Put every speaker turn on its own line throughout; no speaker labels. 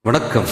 வணக்கம்.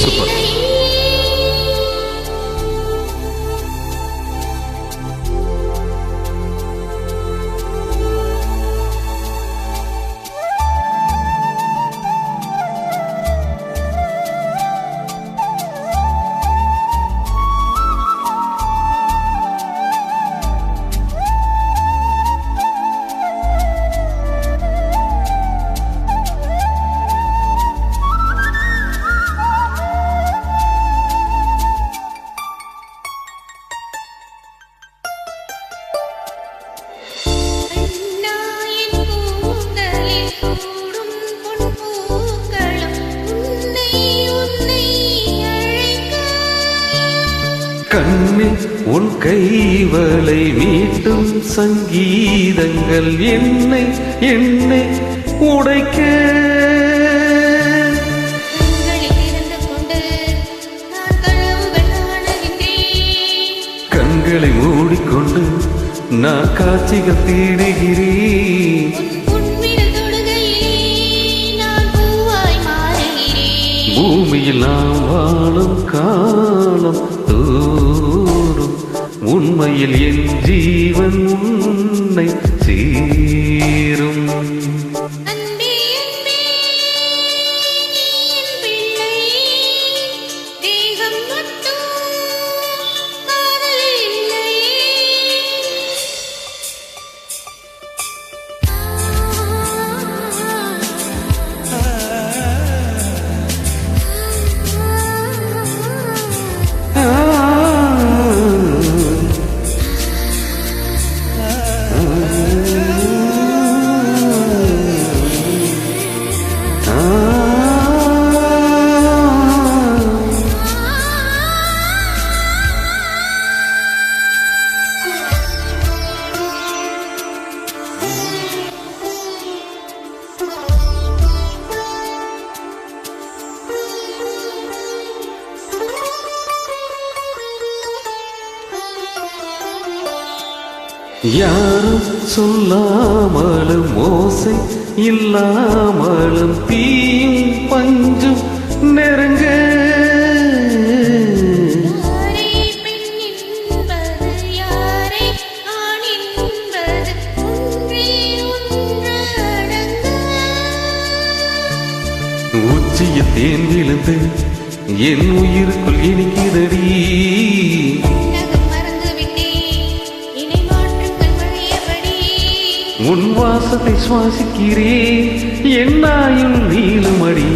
சூப்பர். கண்ணில் உன் கைவளை மீட்டும் சங்கீதங்கள் என்னை என்னை உடைக்க, கண்களை மூடிக்கொண்டு நான் காட்சிகள் தேடுகிறேன். பூமியில் நாம் வாழும் காலம் தோறும் உண்மையில் என் ஜீவன் உன்னை சேரும். யாரும் சொல்லாமலும் ஓசை இல்லாமலும் தீயும் பஞ்சும் நெருங்க, உச்சியில் தேன் விழுந்து என் உயிருக்குள் இனிக்கிறடி. உன் வாசத்தை சுவாசிக்கிறேன், என்னாயும் நீளுமடி.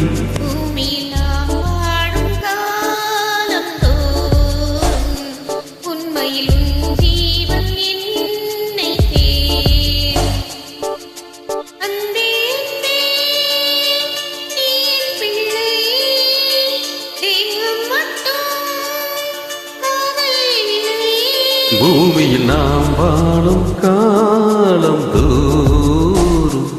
பூமியில் நாம் வாழும் காலம் தோறும்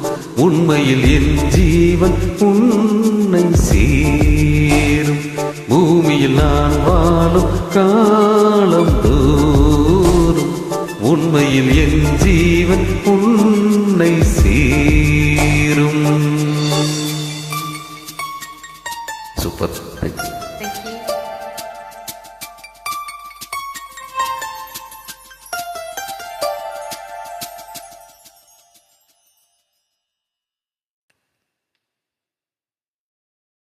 உண்மையில் என் ஜீவன் உன்னை சேரும். பூமியில் நான் வாழும் காலம் தோறும் உண்மையில் என் ஜீவன் உன்னை சேரும்.